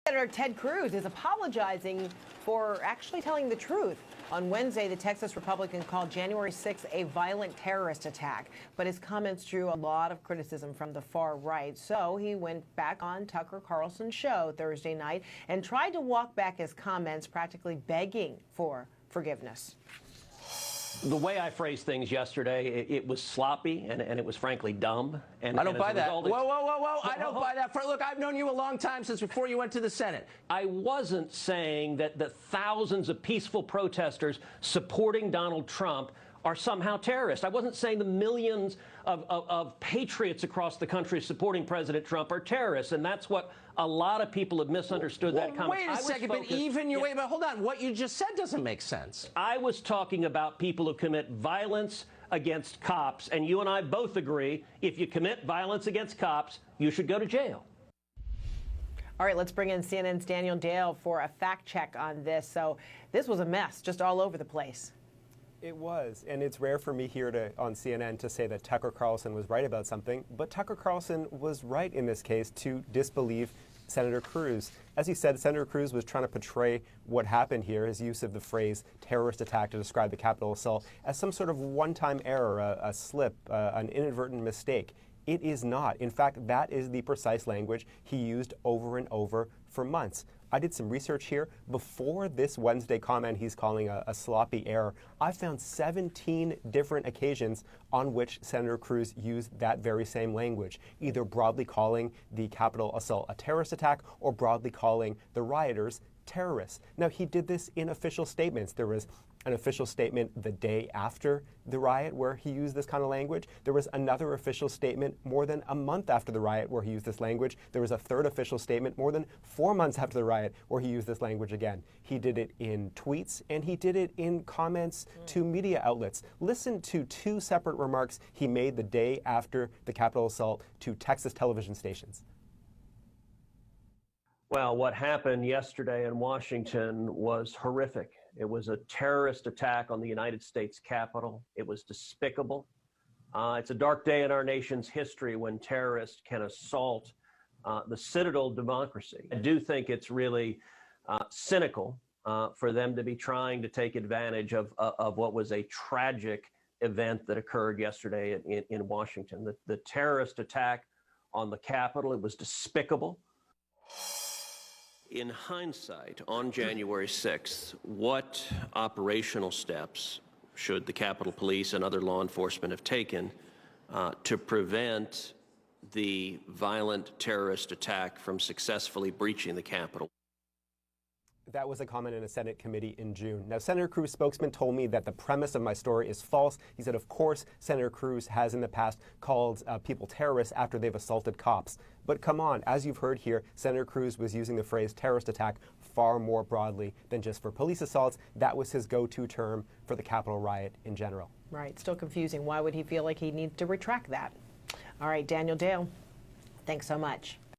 Senator Ted Cruz is apologizing for actually telling the truth. On Wednesday, the Texas Republican called January 6th a violent terrorist attack, but his comments drew a lot of criticism from the far right. So he went back on Tucker Carlson's show Thursday night and tried to walk back his comments, practically begging for forgiveness. The way I phrased things yesterday, it was sloppy and it was frankly dumb. And I don't buy that. Whoa, whoa, whoa, whoa. I don't buy that. Look, I've known you a long time, since before you went to the Senate. I wasn't saying that the thousands of peaceful protesters supporting Donald Trump are somehow terrorists. I wasn't saying the millions of patriots across the country supporting President Trump are terrorists, and that's what a lot of people have misunderstood that comment. Wait a second, but wait, but hold on. What you just said doesn't make sense. I was talking about people who commit violence against cops, and you and I both agree, if you commit violence against cops, you should go to jail. All right, let's bring in CNN's Daniel Dale for a fact check on this. So this was a mess, just all over the place. It was, and it's rare for me here on CNN to say that Tucker Carlson was right about something, but Tucker Carlson was right in this case to disbelieve Senator Cruz. As he said, Senator Cruz was trying to portray what happened here, his use of the phrase terrorist attack to describe the Capitol assault, as some sort of one-time error, a slip, an inadvertent mistake. It is not. In fact, that is the precise language he used over and over for months. I did some research here. Before this Wednesday comment he's calling a sloppy error, I found 17 different occasions on which Senator Cruz used that very same language, either broadly calling the Capitol assault a terrorist attack or broadly calling the rioters terrorists. Now, he did this in official statements. There was an official statement the day after the riot where he used this kind of language. There was another official statement more than a month after the riot where he used this language. There was a third official statement more than 4 months after the riot where he used this language again. He did it in tweets and he did it in comments to media outlets. Listen to two separate remarks he made the day after the Capitol assault to Texas television stations. Well, what happened yesterday in Washington was horrific. It was a terrorist attack on the United States Capitol. It was despicable. It's a dark day in our nation's history when terrorists can assault the citadel democracy. I do think it's really cynical for them to be trying to take advantage of what was a tragic event that occurred yesterday in Washington. The terrorist attack on the Capitol, it was despicable. In hindsight, on January 6th, what operational steps should the Capitol Police and other law enforcement have taken to prevent the violent terrorist attack from successfully breaching the Capitol? That was a comment in a Senate committee in June. Now, Senator Cruz's spokesman told me that the premise of my story is false. He said, of course, Senator Cruz has in the past called people terrorists after they've assaulted cops. But come on, as you've heard here, Senator Cruz was using the phrase terrorist attack far more broadly than just for police assaults. That was his go-to term for the Capitol riot in general. Right, still confusing. Why would he feel like he needs to retract that? All right, Daniel Dale, thanks so much.